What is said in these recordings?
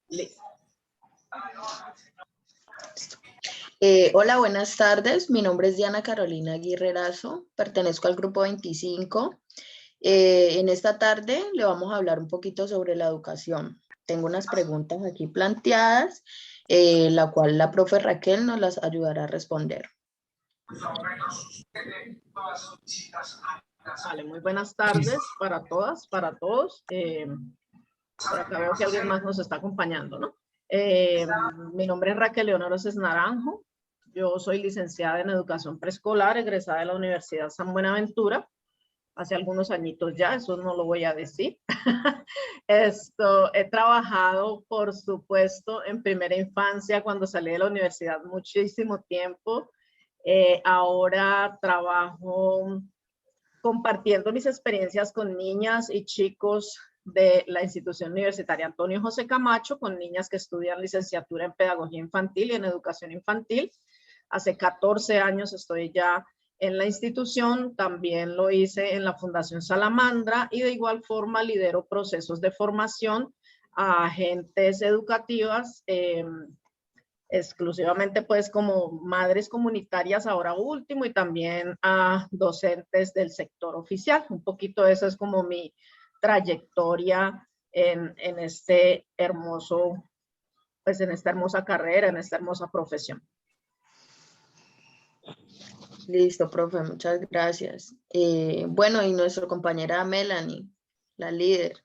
Listo. Hola, buenas tardes. Mi nombre es Diana Carolina Aguirrerazo. Pertenezco al grupo 25. En esta tarde le vamos a hablar un poquito sobre la educación. Tengo unas preguntas aquí planteadas, la cual la profe Raquel nos las ayudará a responder. Vale, muy buenas tardes para todas, para todos. Por acá veo que alguien más nos está acompañando, ¿no? Mi nombre es Raquel Leonor Oces Naranjo. Yo soy licenciada en Educación Preescolar, egresada de la Universidad San Buenaventura. Hace algunos añitos ya, eso no lo voy a decir. He trabajado, por supuesto, en primera infancia cuando salí de la universidad muchísimo tiempo. Ahora trabajo compartiendo mis experiencias con niñas y chicos de la institución universitaria Antonio José Camacho, con niñas que estudian licenciatura en pedagogía infantil y en educación infantil. Hace 14 años estoy ya en la institución, también lo hice en la Fundación Salamandra y de igual forma lidero procesos de formación a agentes educativas, exclusivamente pues como madres comunitarias ahora último y también a docentes del sector oficial. Un poquito eso es como mi trayectoria en este hermoso, pues en esta hermosa carrera, en esta hermosa profesión. Listo, profe, muchas gracias. Bueno, y nuestra compañera Melanie, la líder.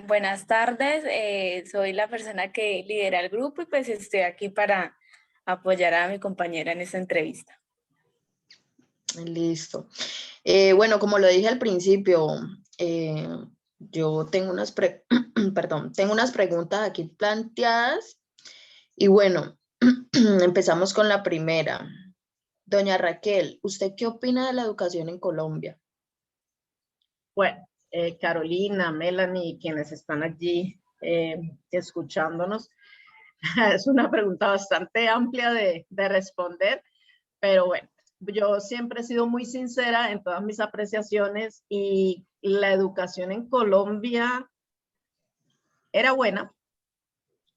Buenas tardes, soy la persona que lidera el grupo y pues estoy aquí para apoyar a mi compañera en esta entrevista. Listo. Bueno, como lo dije al principio, yo tengo unas, tengo unas preguntas aquí planteadas y bueno, empezamos con la primera. Doña Raquel, ¿usted qué opina de la educación en Colombia? Bueno, Carolina, Melanie, quienes están allí escuchándonos, es una pregunta bastante amplia de responder, pero bueno, yo siempre he sido muy sincera en todas mis apreciaciones y la educación en Colombia era buena.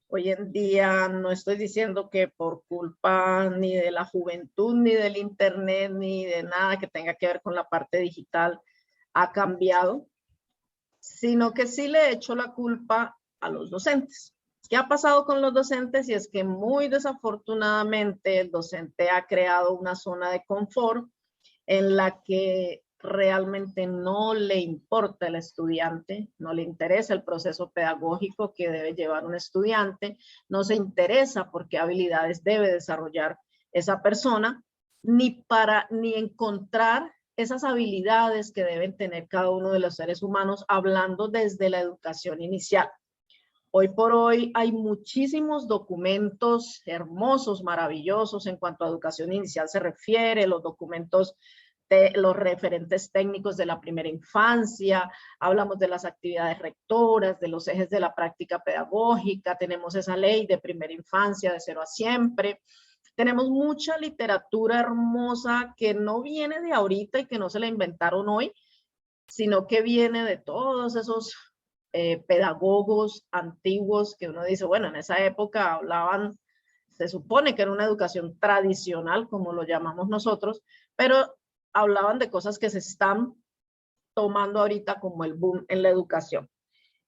Hoy en día no estoy diciendo que por culpa ni de la juventud, ni del internet, ni de nada que tenga que ver con la parte digital ha cambiado, sino que sí le he hecho la culpa a los docentes. ¿Qué ha pasado con los docentes? Y es que muy desafortunadamente el docente ha creado una zona de confort en la que realmente no le importa el estudiante, no le interesa el proceso pedagógico que debe llevar un estudiante, no se interesa por qué habilidades debe desarrollar esa persona, ni encontrar esas habilidades que deben tener cada uno de los seres humanos, hablando desde la educación inicial. Hoy por hoy hay muchísimos documentos hermosos, maravillosos en cuanto a educación inicial se refiere, los documentos de los referentes técnicos de la primera infancia, hablamos de las actividades rectoras, de los ejes de la práctica pedagógica, tenemos esa ley de primera infancia de 0 a siempre, tenemos mucha literatura hermosa que no viene de ahorita y que no se la inventaron hoy, sino que viene de todos esos pedagogos antiguos que uno dice, bueno, en esa época hablaban, se supone que era una educación tradicional, como lo llamamos nosotros, pero hablaban de cosas que se están tomando ahorita como el boom en la educación.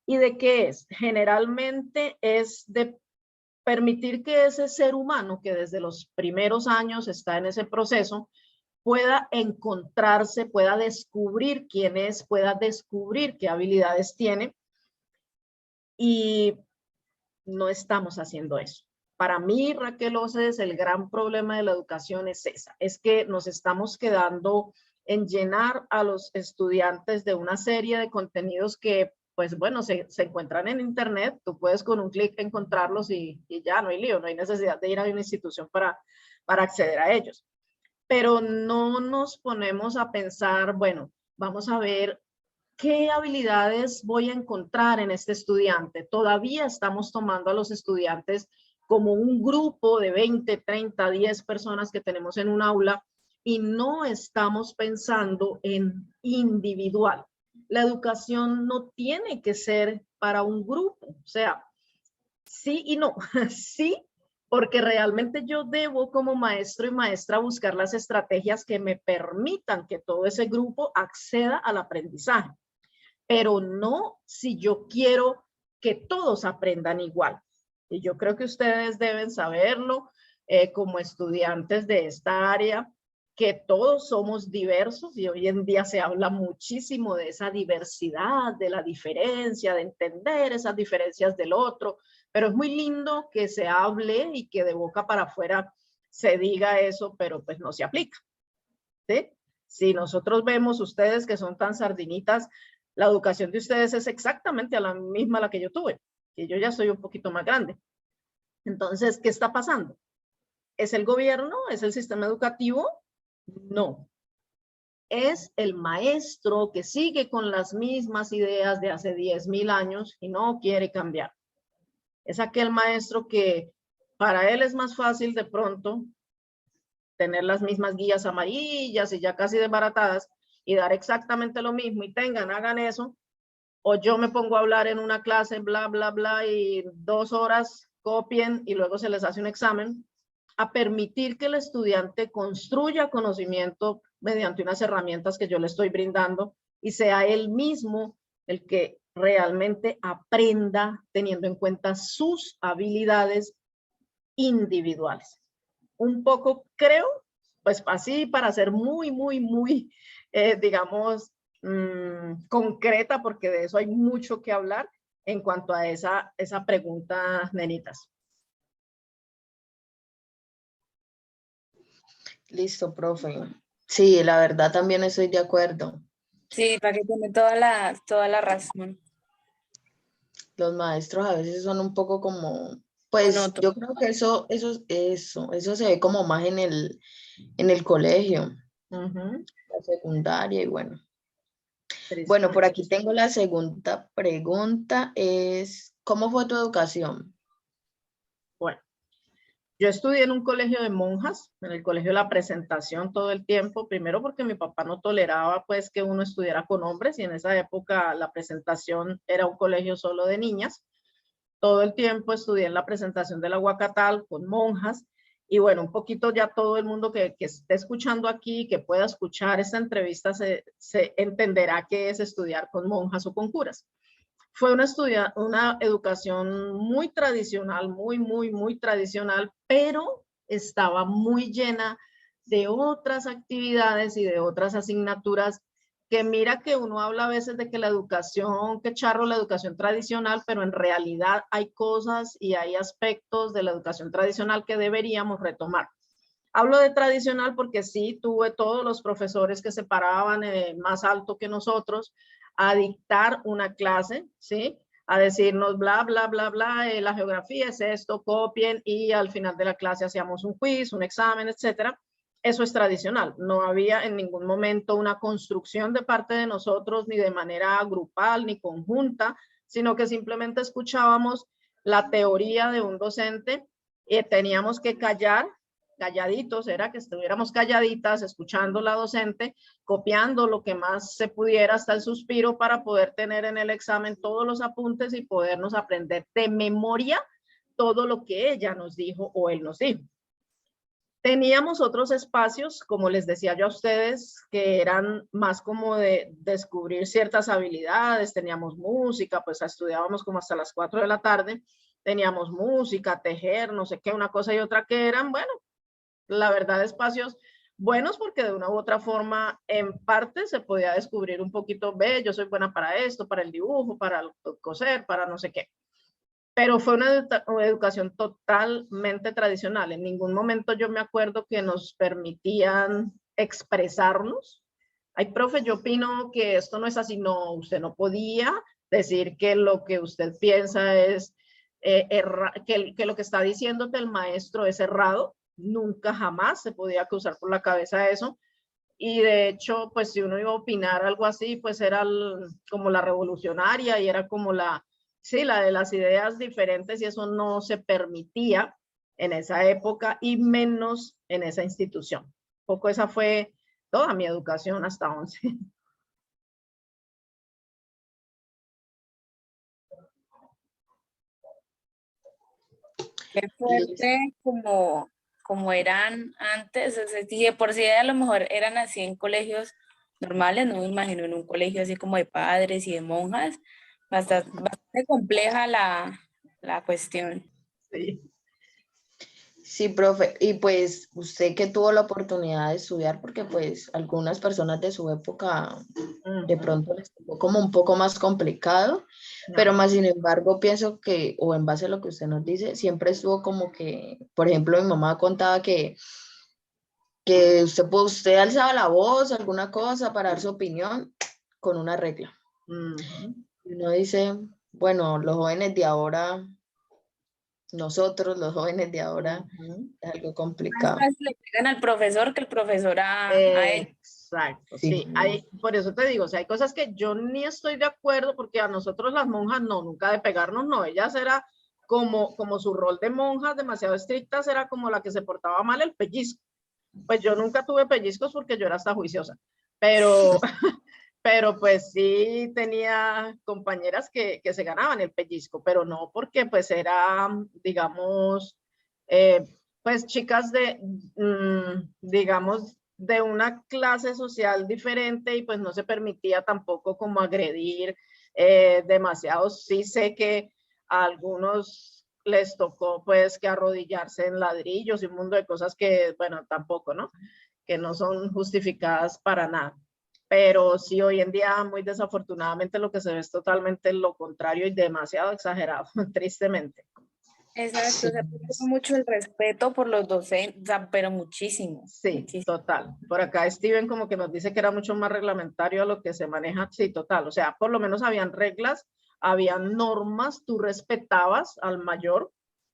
¿Y de qué es? Generalmente es de permitir que ese ser humano que desde los primeros años está en ese proceso pueda encontrarse, pueda descubrir quién es, pueda descubrir qué habilidades tiene, y no estamos haciendo eso. Para mí, Raquel Oces, el gran problema de la educación es esa, es que nos estamos quedando en llenar a los estudiantes de una serie de contenidos que, pues bueno, se encuentran en internet, tú puedes con un clic encontrarlos y ya no hay lío, no hay necesidad de ir a una institución para acceder a ellos. Pero no nos ponemos a pensar, bueno, vamos a ver qué habilidades voy a encontrar en este estudiante. Todavía estamos tomando a los estudiantes como un grupo de 20, 30, 10 personas que tenemos en un aula y no estamos pensando en individual. la educación no tiene que ser para un grupo, o sea, sí y no, sí, porque realmente yo debo como maestro y maestra buscar las estrategias que me permitan que todo ese grupo acceda al aprendizaje, pero no si yo quiero que todos aprendan igual. Y yo creo que ustedes deben saberlo como estudiantes de esta área, que todos somos diversos y hoy en día se habla muchísimo de esa diversidad, de la diferencia, de entender esas diferencias del otro, pero es muy lindo que se hable y que de boca para afuera se diga eso, pero pues no se aplica, ¿sí? Si nosotros vemos ustedes que son tan sardinitas, la educación de ustedes es exactamente la misma la que yo tuve, y yo ya soy un poquito más grande. Entonces, ¿qué está pasando? ¿Es el gobierno? ¿Es el sistema educativo? No. Es el maestro que sigue con las mismas ideas de hace 10.000 años y no quiere cambiar. Es aquel maestro que para él es más fácil de pronto tener las mismas guías amarillas y ya casi desbaratadas y dar exactamente lo mismo y hagan eso, o yo me pongo a hablar en una clase, bla, bla, bla, y 2 horas copien y luego se les hace un examen, a permitir que el estudiante construya conocimiento mediante unas herramientas que yo le estoy brindando y sea él mismo el que realmente aprenda teniendo en cuenta sus habilidades individuales. Un poco creo, pues así para ser muy, digamos, concreta, porque de eso hay mucho que hablar en cuanto a esa pregunta, nenitas. Listo, profe. Sí, la verdad también estoy de acuerdo. Sí, para que tiene toda la razón. Los maestros a veces son un poco como, pues Monótono. yo creo que eso se ve como más en el colegio, la secundaria y bueno. Bueno, por aquí tengo la segunda pregunta, es, ¿cómo fue tu educación? Bueno, yo estudié en un colegio de monjas, en el colegio de la Presentación todo el tiempo, primero porque mi papá no toleraba pues que uno estudiara con hombres y en esa época la Presentación era un colegio solo de niñas. Todo el tiempo estudié en la Presentación de la Huacatal con monjas y bueno, un poquito ya todo el mundo que esté escuchando aquí, que pueda escuchar esta entrevista, se entenderá qué es estudiar con monjas o con curas. Fue una educación muy tradicional, muy tradicional, pero estaba muy llena de otras actividades y de otras asignaturas que mira que uno habla a veces de que la educación, que charro la educación tradicional, pero en realidad hay cosas y hay aspectos de la educación tradicional que deberíamos retomar. Hablo de tradicional porque sí, tuve todos los profesores que se paraban más alto que nosotros a dictar una clase, ¿sí? A decirnos bla, bla, bla, bla, la geografía es esto, copien y al final de la clase hacíamos un quiz, un examen, etcétera. Eso es tradicional. No había en ningún momento una construcción de parte de nosotros ni de manera grupal ni conjunta, sino que simplemente escuchábamos la teoría de un docente y teníamos que calladitos, era que estuviéramos calladitas, escuchando la docente, copiando lo que más se pudiera hasta el suspiro para poder tener en el examen todos los apuntes y podernos aprender de memoria todo lo que ella nos dijo o él nos dijo. Teníamos otros espacios, como les decía yo a ustedes, que eran más como de descubrir ciertas habilidades. Teníamos música, pues estudiábamos como hasta las 4 de la tarde. Teníamos música, tejer, no sé qué, una cosa y otra que eran, bueno, la verdad, espacios buenos porque de una u otra forma, en parte se podía descubrir un poquito, ve, yo soy buena para esto, para el dibujo, para el coser, para no sé qué. Pero fue una educación totalmente tradicional. En ningún momento yo me acuerdo que nos permitían expresarnos. Ay, profe, yo opino que esto no es así. No, usted no podía decir que lo que usted piensa es, que lo que está diciéndote el maestro es errado. Nunca jamás se podía cruzar por la cabeza eso. Y de hecho, pues si uno iba a opinar algo así, pues era como la revolucionaria y era como sí, la de las ideas diferentes y eso no se permitía en esa época y menos en esa institución. Un poco esa fue toda mi educación hasta 11. Qué fuerte como eran antes, o sea, si de por sí a lo mejor eran así en colegios normales, no me imagino en un colegio así como de padres y de monjas, bastante compleja la cuestión. Sí. Sí, profe, y pues usted que tuvo la oportunidad de estudiar, porque pues algunas personas de su época de pronto les tocó como un poco más complicado, pero No. más sin embargo pienso que, o en base a lo que usted nos dice, siempre estuvo como que, por ejemplo, mi mamá contaba que usted alzaba la voz, alguna cosa para dar su opinión con una regla. Ujú. Y uno dice, bueno, los jóvenes de ahora, nosotros los jóvenes de ahora, Ujú. es algo Más complicado. fácil le pegan al profesor que el profesor a él. Exacto, Sí. sí, hay, por eso te digo, o sea, hay cosas que yo ni estoy de acuerdo porque a nosotros las monjas no, nunca de pegarnos, no, ellas era como su rol de monjas demasiado estrictas, era como la que se portaba mal el pellizco. Pues yo nunca tuve pellizcos porque yo era hasta juiciosa, pero, pero pues sí tenía compañeras que se ganaban el pellizco, pero no porque pues era, digamos, eh, pues chicas de, digamos, de una clase social diferente y pues no se permitía tampoco como agredir demasiado. Sí sé que a algunos les tocó pues que arrodillarse en ladrillos y un mundo de cosas que, bueno, tampoco, ¿no? Que no son justificadas para nada. Pero sí, hoy en día, muy desafortunadamente, lo que se ve es totalmente lo contrario y demasiado exagerado, tristemente. Exacto, Sí. o sea, pierde mucho el respeto por los docentes, o sea, pero muchísimo, Sí, muchísimo. total. Por acá Steven como que nos dice que era mucho más reglamentario a lo que se maneja. Sí, total. O sea, por lo menos habían reglas, habían normas, tú respetabas al mayor,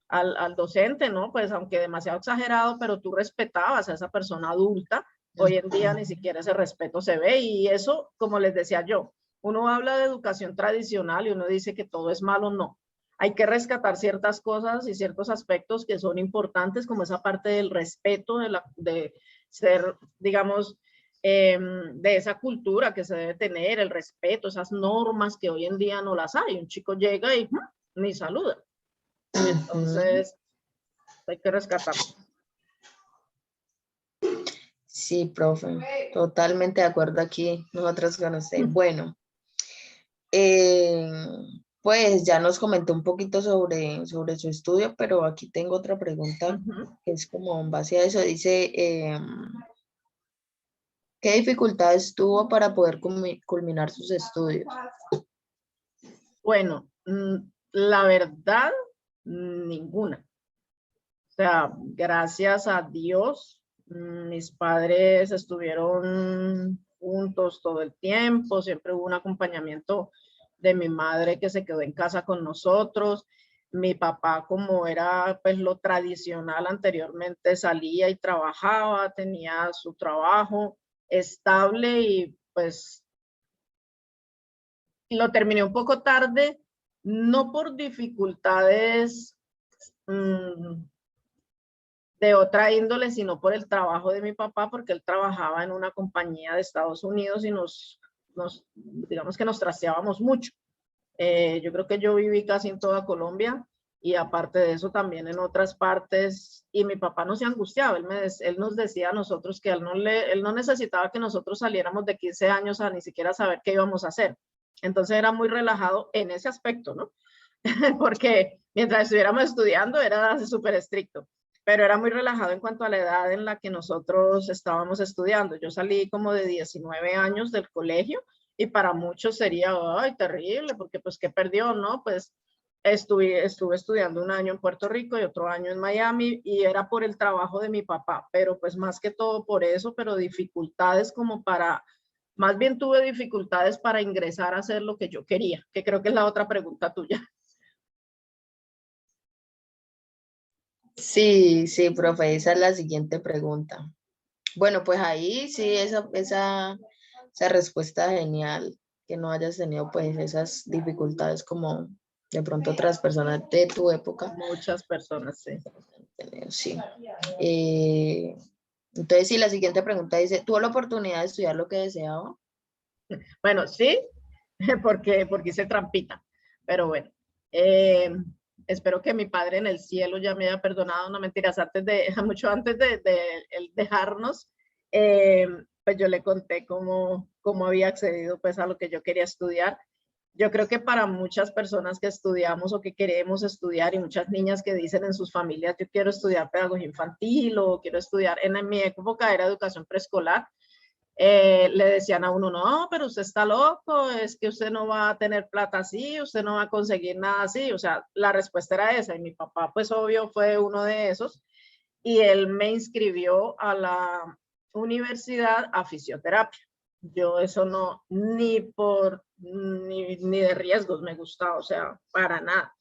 al docente, ¿no? Pues aunque demasiado exagerado, pero tú respetabas a esa persona adulta. Hoy en día ni siquiera ese respeto se ve y eso, como les decía yo, uno habla de educación tradicional y uno dice que todo es malo, no. Hay que rescatar ciertas cosas y ciertos aspectos que son importantes, como esa parte del respeto, de ser, digamos, de esa cultura que se debe tener, el respeto, esas normas que hoy en día no las hay. Un chico llega y ni saluda. Entonces, hay que rescatar. Sí, profe, totalmente de acuerdo aquí, nosotros con usted. Bueno, eh, pues ya nos comentó un poquito sobre su estudio, pero aquí tengo otra pregunta que es como en base a eso. Dice, ¿qué dificultades tuvo para poder culminar sus estudios? Bueno, la verdad, ninguna. O sea, gracias a Dios, mis padres estuvieron juntos todo el tiempo, siempre hubo un acompañamiento de mi madre que se quedó en casa con nosotros. Mi papá, como era pues lo tradicional anteriormente, salía y trabajaba, tenía su trabajo estable y pues lo terminé un poco tarde, no por dificultades de otra índole, sino por el trabajo de mi papá, porque él trabajaba en una compañía de Estados Unidos y digamos que nos trasteábamos mucho. Yo creo que yo viví casi en toda Colombia y aparte de eso también en otras partes, y mi papá no se angustiaba, él nos decía a nosotros que él no necesitaba que nosotros saliéramos de 15 años a ni siquiera saber qué íbamos a hacer. Entonces era muy relajado en ese aspecto, ¿no? Porque mientras estuviéramos estudiando era súper estricto, pero era muy relajado en cuanto a la edad en la que nosotros estábamos estudiando. Yo salí como de 19 años del colegio y para muchos sería, ay, terrible, porque pues, ¿qué perdió? No, pues estuve estudiando un año en Puerto Rico y otro año en Miami y era por el trabajo de mi papá, pero pues más que todo por eso, pero dificultades como para, más bien tuve dificultades para ingresar a hacer lo que yo quería, que creo que es la otra pregunta tuya. Sí, sí, profe, esa es la siguiente pregunta. Bueno, pues ahí sí, esa respuesta genial, que no hayas tenido pues esas dificultades como de pronto otras personas de tu época. Muchas personas, sí. Sí. Entonces, sí, la siguiente pregunta dice, ¿tuvo la oportunidad de estudiar lo que deseaba? Bueno, sí, porque hice trampita, pero bueno. Eh, espero que mi padre en el cielo ya me haya perdonado, no mentiras, mucho antes de él dejarnos, pues yo le conté cómo había accedido pues a lo que yo quería estudiar. Yo creo que para muchas personas que estudiamos o que queremos estudiar y muchas niñas que dicen en sus familias, yo quiero estudiar pedagogía infantil o quiero estudiar, en mi época era educación preescolar, le decían a uno, no, pero usted está loco, es que usted no va a tener plata así, usted no va a conseguir nada así, o sea, la respuesta era esa y mi papá pues obvio fue uno de esos y él me inscribió a la universidad a fisioterapia. Yo eso no, ni de riesgos me gustaba, o sea, para nada.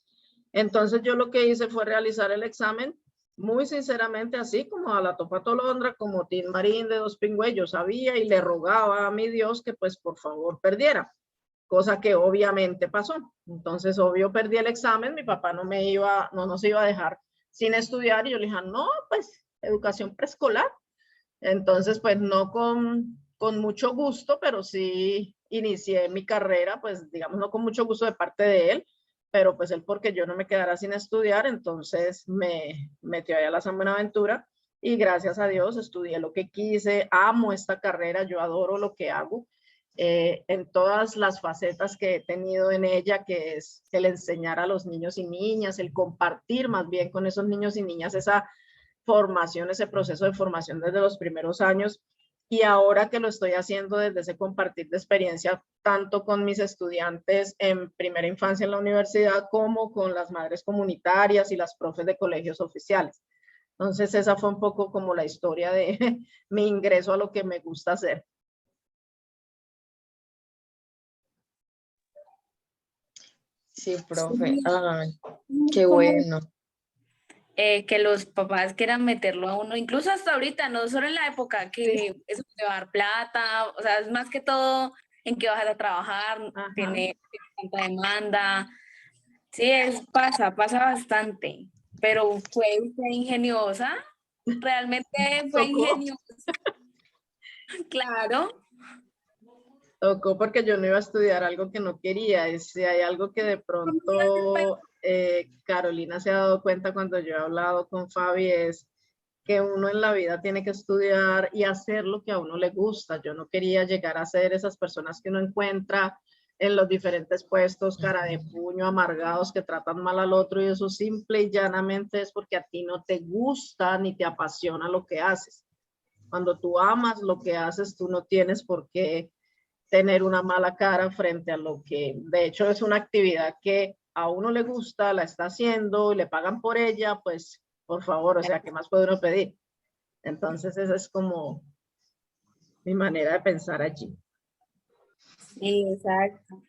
Entonces yo lo que hice fue realizar el examen, muy sinceramente, así como a la Topa Tolondra, como Tim Marín de Dos Pingües, yo sabía y le rogaba a mi Dios que pues por favor perdiera, cosa que obviamente pasó. Entonces, obvio, perdí el examen, mi papá no nos iba a dejar sin estudiar y yo le dije, no, pues educación preescolar. Entonces, pues no con mucho gusto, pero sí inicié mi carrera, pues digamos, no con mucho gusto de parte de él, pero pues él porque yo no me quedara sin estudiar, entonces me metió allá a la San Buenaventura y gracias a Dios estudié lo que quise, amo esta carrera, yo adoro lo que hago, en todas las facetas que he tenido en ella, que es el enseñar a los niños y niñas, el compartir más bien con esos niños y niñas esa formación, ese proceso de formación desde los primeros años y ahora que lo estoy haciendo desde ese compartir de experiencia, tanto con mis estudiantes en primera infancia en la universidad como con las madres comunitarias y las profes de colegios oficiales. Entonces esa fue un poco como la historia de mi ingreso a lo que me gusta hacer. Sí, profe. Sí, Ay, qué como bueno. que los papás quieran meterlo a uno, incluso hasta ahorita, no solo en la época que eso te va a dar plata, o sea, es más que todo en que vas a trabajar, Ajá. tiene tanta demanda. Sí, pasa bastante, pero fue usted ingeniosa, realmente fue Tocó, ingeniosa, claro. tocó porque yo no iba a estudiar algo que no quería. Si hay algo que de pronto Carolina se ha dado cuenta cuando yo he hablado con Fabi es que uno en la vida tiene que estudiar y hacer lo que a uno le gusta. Yo no quería llegar a ser esas personas que uno encuentra en los diferentes puestos, cara de puño, amargados, que tratan mal al otro y eso simple y llanamente es porque a ti no te gusta ni te apasiona lo que haces. Cuando tú amas lo que haces, tú no tienes por qué tener una mala cara frente a lo que de hecho es una actividad que a uno le gusta, la está haciendo, le pagan por ella, pues por favor, o sea, ¿qué más puede uno pedir? Entonces esa es como mi manera de pensar allí. Sí, exacto.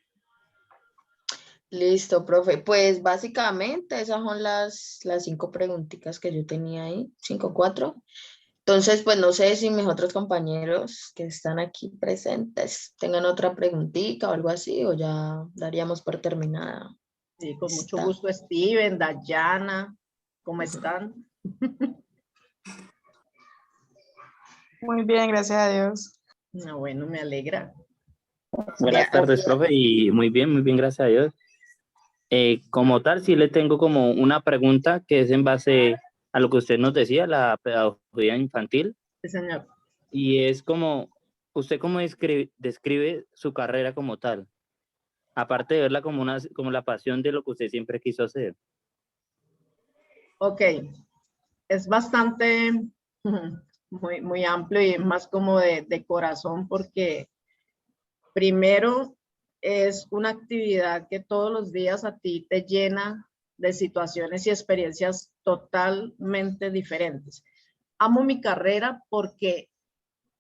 Listo, profe. Pues básicamente esas son las 5 preguntitas que yo tenía ahí, 5, 4. Entonces, pues no sé si mis otros compañeros que están aquí presentes tengan otra preguntita o algo así, o ya daríamos por terminada. Sí, con mucho Está. gusto, Steven, Dayana, ¿cómo están? Muy bien, gracias a Dios. No, bueno, me alegra. Buenas tardes, profe, y muy bien, gracias a Dios. Como tal, sí le tengo como una pregunta que es en base a lo que usted nos decía, la pedagogía infantil, Sí, señor. y es como, ¿usted cómo describe su carrera como tal? Aparte de verla como la pasión de lo que usted siempre quiso hacer. Ok, es bastante muy amplio y más como de corazón porque primero es una actividad que todos los días a ti te llena de situaciones y experiencias totalmente diferentes. Amo mi carrera porque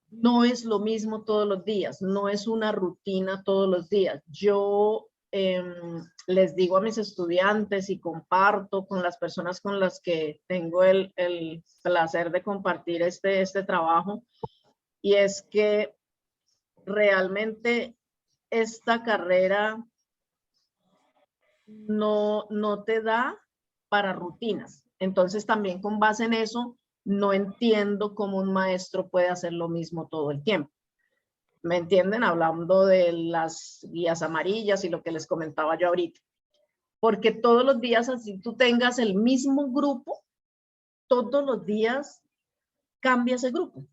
no es lo mismo todos los días, no es una rutina todos los días. Yo les digo a mis estudiantes y comparto con las personas con las que tengo el placer de compartir este trabajo, y es que realmente esta carrera no te da para rutinas. Entonces también con base en eso, no entiendo cómo un maestro puede hacer lo mismo todo el tiempo. ¿Me entienden? Hablando de las guías amarillas y lo que les comentaba yo ahorita. porque todos los días, así tú tengas el mismo grupo, todos los días cambia ese grupo.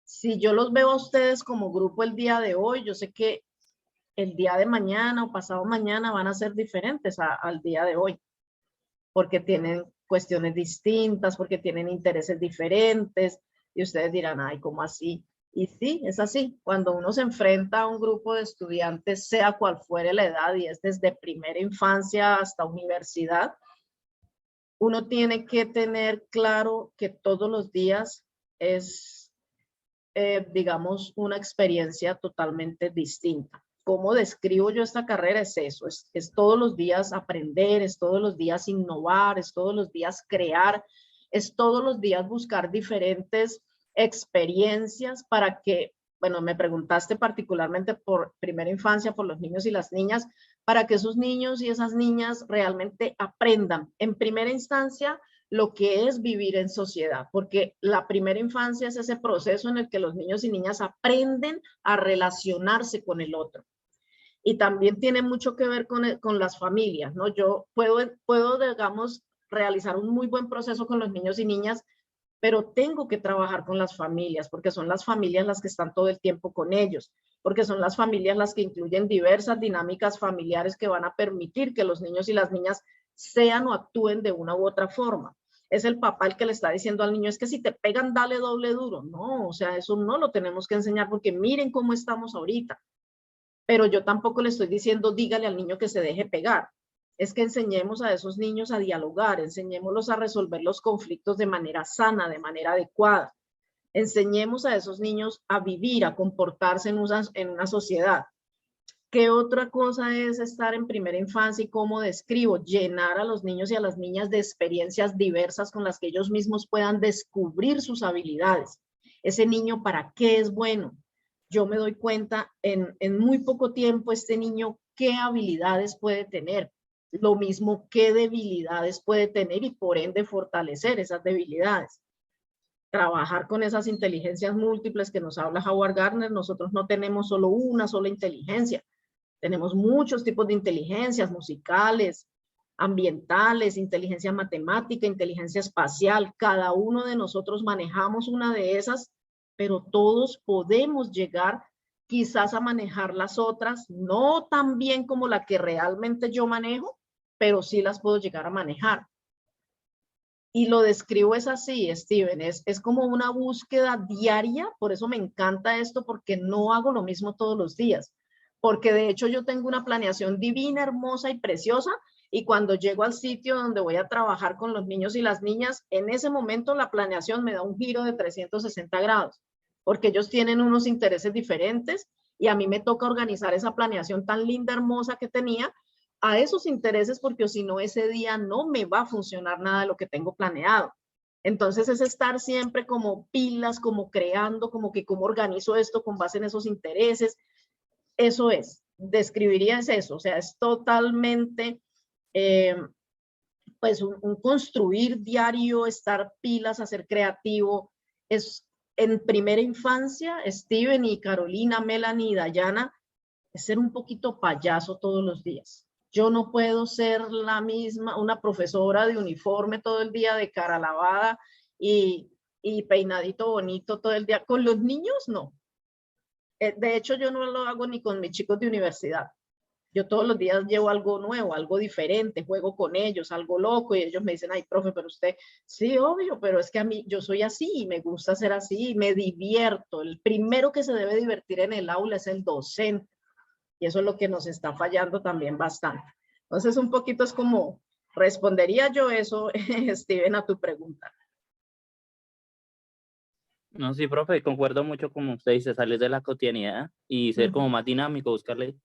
Si yo los veo a ustedes como grupo el día de hoy, yo sé que el día de mañana o pasado mañana van a ser diferentes al día de hoy, porque tienen cuestiones distintas, porque tienen intereses diferentes, y ustedes dirán, ay, ¿cómo así? Y sí, es así. Cuando uno se enfrenta a un grupo de estudiantes, sea cual fuere la edad, y es desde primera infancia hasta universidad, uno tiene que tener claro que todos los días es, digamos, una experiencia totalmente distinta. ¿Cómo describo yo esta carrera? Es eso, es todos los días aprender, es todos los días innovar, es todos los días crear, es todos los días buscar diferentes experiencias para que, bueno, me preguntaste particularmente por primera infancia, por los niños y las niñas, para que esos niños y esas niñas realmente aprendan en primera instancia lo que es vivir en sociedad, porque la primera infancia es ese proceso en el que los niños y niñas aprenden a relacionarse con el otro. Y también tiene mucho que ver con las familias, ¿no? Yo puedo, digamos, realizar un muy buen proceso con los niños y niñas, pero tengo que trabajar con las familias, porque son las familias las que están todo el tiempo con ellos, porque son las familias las que incluyen diversas dinámicas familiares que van a permitir que los niños y las niñas sean o actúen de una u otra forma. Es el papá el que le está diciendo al niño, es que si te pegan, dale doble duro. No, o sea, eso no lo tenemos que enseñar, porque miren cómo estamos ahorita. Pero yo tampoco le estoy diciendo, dígale al niño que se deje pegar. Es que enseñemos a esos niños a dialogar, enseñémoslos a resolver los conflictos de manera sana, de manera adecuada. Enseñemos a esos niños a vivir, a comportarse en una sociedad. ¿Qué otra cosa es estar en primera infancia y cómo describo? Llenar a los niños y a las niñas de experiencias diversas con las que ellos mismos puedan descubrir sus habilidades. Ese niño, ¿para qué es bueno? Yo me doy cuenta en muy poco tiempo este niño qué habilidades puede tener, lo mismo qué debilidades puede tener y por ende fortalecer esas debilidades. Trabajar con esas inteligencias múltiples que nos habla Howard Gardner. Nosotros no tenemos solo una sola inteligencia, tenemos muchos tipos de inteligencias musicales, ambientales, inteligencia matemática, inteligencia espacial. Cada uno de nosotros manejamos una de esas, pero todos podemos llegar quizás a manejar las otras, no tan bien como la que realmente yo manejo, pero sí las puedo llegar a manejar. Y lo describo es así, Steven, es como una búsqueda diaria, por eso me encanta esto, porque no hago lo mismo todos los días, porque de hecho yo tengo una planeación divina, hermosa y preciosa, y cuando llego al sitio donde voy a trabajar con los niños y las niñas, en ese momento la planeación me da un giro de 360 grados, porque ellos tienen unos intereses diferentes y a mí me toca organizar esa planeación tan linda, hermosa que tenía a esos intereses, porque si no ese día no me va a funcionar nada de lo que tengo planeado. Entonces es estar siempre como pilas, como creando, como que cómo organizo esto con base en esos intereses. Eso es, describiría es eso, o sea, es totalmente pues un construir diario, estar pilas, a ser creativo. Es en primera infancia, Steven y Carolina, Melanie y Dayana, es ser un poquito payaso todos los días. Yo no puedo ser la misma, una profesora de uniforme todo el día, de cara lavada y peinadito bonito todo el día. Con los niños, no. De hecho, yo no lo hago ni con mis chicos de universidad. Yo todos los días llevo algo nuevo, algo diferente, juego con ellos, algo loco, y ellos me dicen, ay, profe, pero usted, sí, obvio, pero es que a mí, yo soy así, y me gusta ser así, y me divierto. El primero que se debe divertir en el aula es el docente, y eso es lo que nos está fallando también bastante. Entonces, un poquito es como, respondería yo eso, Steven, a tu pregunta. No, sí, profe, concuerdo mucho con usted dice, salir de la cotidianidad y ser como más dinámico, buscarle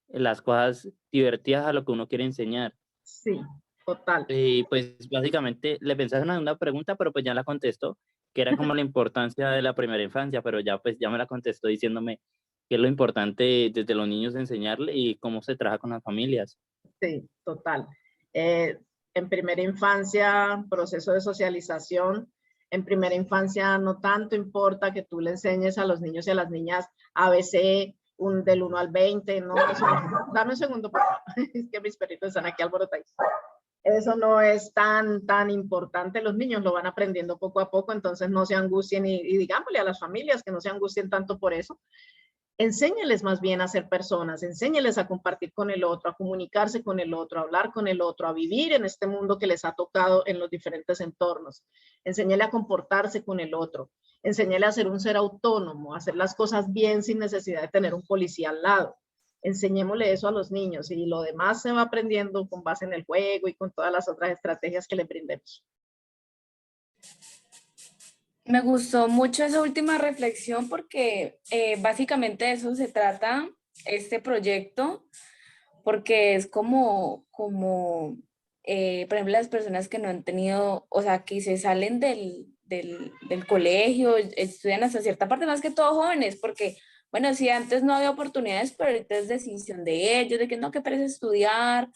las cosas divertidas a lo que uno quiere enseñar. Sí, total. Y pues básicamente le pensaba en una pregunta, pero pues ya la contestó, que era como la importancia de la primera infancia, pero ya pues ya me la contestó diciéndome qué es lo importante desde los niños enseñarle y cómo se trabaja con las familias. Sí, total. En primera infancia, proceso de socialización. En primera infancia no tanto importa que tú le enseñes a los niños y a las niñas ABC, del 1 al 20, no, dame un segundo, por favor, es que mis perritos están aquí alborotados. Eso no es tan importante, los niños lo van aprendiendo poco a poco, entonces no se angustien y digámosle a las familias que no se angustien tanto por eso. Enséñeles más bien a ser personas, enséñeles a compartir con el otro, a comunicarse con el otro, a hablar con el otro, a vivir en este mundo que les ha tocado en los diferentes entornos. Enséñele a comportarse con el otro, enséñele a ser un ser autónomo, a hacer las cosas bien sin necesidad de tener un policía al lado. Enseñémosle eso a los niños y lo demás se va aprendiendo con base en el juego y con todas las otras estrategias que les brindemos. Me gustó mucho esa última reflexión porque básicamente de eso se trata este proyecto, porque es como por ejemplo, las personas que no han tenido, o sea, que se salen del colegio, estudian hasta cierta parte, más que todo jóvenes, porque, bueno, si antes no había oportunidades, pero ahorita es decisión de ellos, de que no, que parece estudiar,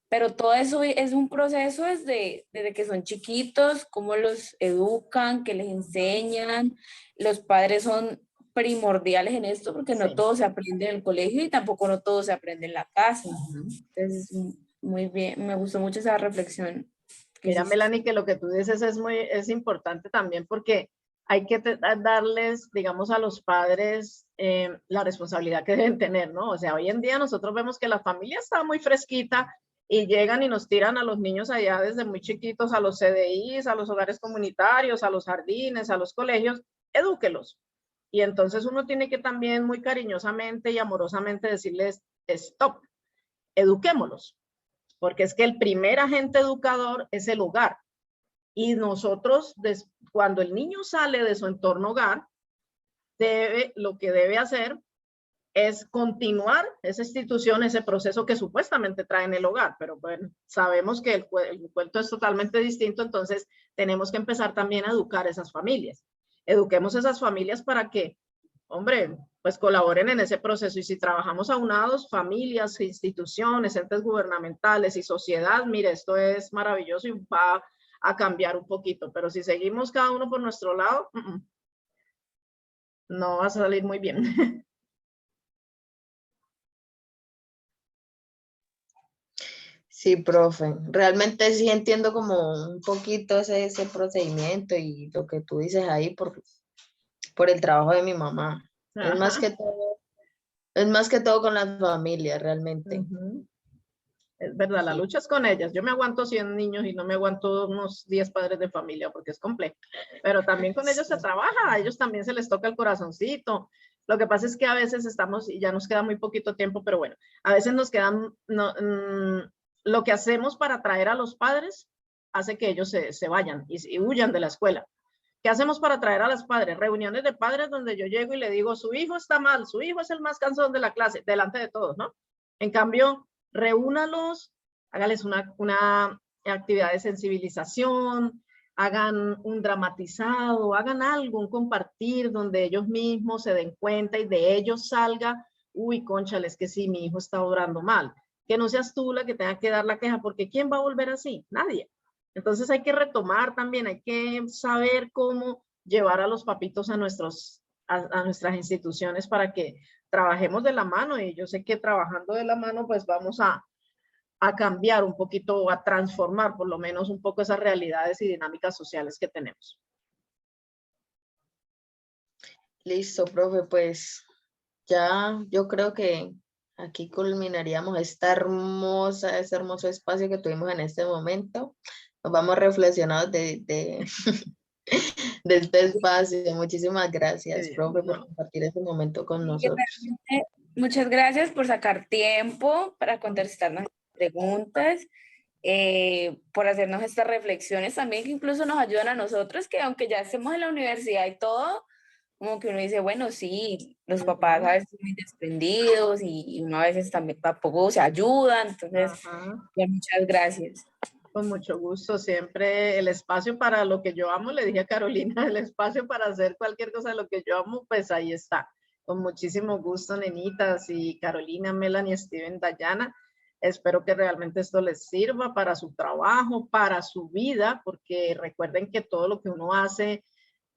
pero todo eso es un proceso desde que son chiquitos, cómo los educan, qué les enseñan. Los padres son primordiales en esto porque no todo se aprende en el colegio y tampoco no todo se aprende en la casa. Entonces, muy bien, me gustó mucho esa reflexión. Mira, Melanie, que lo que tú dices es importante también porque hay que darles, digamos, a los padres la responsabilidad que deben tener, ¿no? O sea, hoy en día nosotros vemos que la familia está muy fresquita y llegan y nos tiran a los niños allá desde muy chiquitos a los CDIs, a los hogares comunitarios, a los jardines, a los colegios, edúquelos. Y entonces uno tiene que también muy cariñosamente y amorosamente decirles, stop, eduquémoslos. Porque es que el primer agente educador es el hogar. Y nosotros, cuando el niño sale de su entorno hogar, lo que debe hacer es continuar esa institución, ese proceso que supuestamente trae en el hogar, pero bueno, sabemos que el cuento es totalmente distinto, entonces tenemos que empezar también a educar a esas familias. Eduquemos a esas familias para que, hombre, pues colaboren en ese proceso, y si trabajamos aunados, familias, instituciones, entes gubernamentales y sociedad, mire, esto es maravilloso y va a cambiar un poquito, pero si seguimos cada uno por nuestro lado, no va a salir muy bien. Sí, profe, realmente sí entiendo como un poquito ese procedimiento y lo que tú dices ahí por el trabajo de mi mamá. Es más que todo con las familias, realmente. Es verdad, la lucha es con ellas. Yo me aguanto 100 niños y no me aguanto unos 10 padres de familia porque es complejo. Pero también con ellos se trabaja, a ellos también se les toca el corazoncito. Lo que pasa es que a veces estamos, y ya nos queda muy poquito tiempo, pero bueno, a veces nos quedan, lo que hacemos para atraer a los padres hace que ellos se vayan y huyan de la escuela. ¿Qué hacemos para atraer a los padres? Reuniones de padres donde yo llego y le digo, su hijo está mal, su hijo es el más cansón de la clase, delante de todos, ¿no? En cambio, reúnalos, hágales una actividad de sensibilización, hagan un dramatizado, hagan algo, un compartir donde ellos mismos se den cuenta y de ellos salga, uy, cónchales, que sí, mi hijo está obrando mal. Que no seas tú la que tenga que dar la queja, porque ¿quién va a volver así? Nadie. Entonces hay que retomar también, hay que saber cómo llevar a los papitos a nuestras instituciones para que trabajemos de la mano, y yo sé que trabajando de la mano pues vamos a cambiar un poquito, a transformar por lo menos un poco esas realidades y dinámicas sociales que tenemos. Listo, profe, pues ya yo creo que aquí culminaríamos ese hermoso espacio que tuvimos en este momento. Nos vamos reflexionados de este espacio. Muchísimas gracias, profe, por compartir este momento con nosotros. Muchas gracias por sacar tiempo para contestar nuestras preguntas, por hacernos estas reflexiones también que incluso nos ayudan a nosotros, que aunque ya estemos en la universidad y todo, como que uno dice, bueno, sí, los papás a veces son muy desprendidos y uno a veces tampoco se ayuda, entonces, ya, muchas gracias. Con mucho gusto, siempre el espacio para lo que yo amo, le dije a Carolina, el espacio para hacer cualquier cosa de lo que yo amo, pues ahí está. Con muchísimo gusto, nenitas, y Carolina, Melanie, Steven, Dayana. Espero que realmente esto les sirva para su trabajo, para su vida, porque recuerden que todo lo que uno hace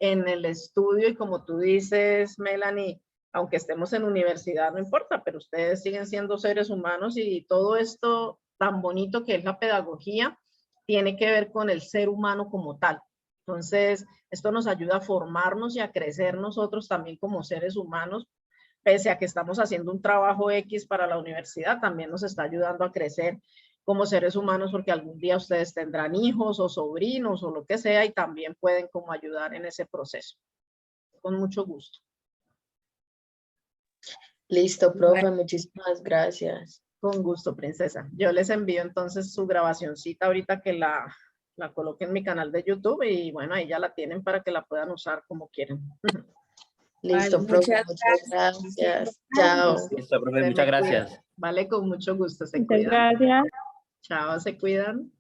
en el estudio, y como tú dices, Melanie, aunque estemos en universidad, no importa, pero ustedes siguen siendo seres humanos y todo esto tan bonito que es la pedagogía tiene que ver con el ser humano como tal. Entonces, esto nos ayuda a formarnos y a crecer nosotros también como seres humanos, pese a que estamos haciendo un trabajo X para la universidad, también nos está ayudando a crecer como seres humanos, porque algún día ustedes tendrán hijos o sobrinos o lo que sea y también pueden como ayudar en ese proceso. Con mucho gusto. Listo, profe, muchísimas gracias. Con gusto, princesa. Yo les envío entonces su grabacioncita ahorita que la coloque en mi canal de YouTube y bueno, ahí ya la tienen para que la puedan usar como quieran. Listo, Vale, profe, muchas muchas gracias. Chao. Listo, profe, Se muchas me cuidan. gracias. Vale, con mucho gusto. Se Muchas cuidan. gracias. Chao, se cuidan.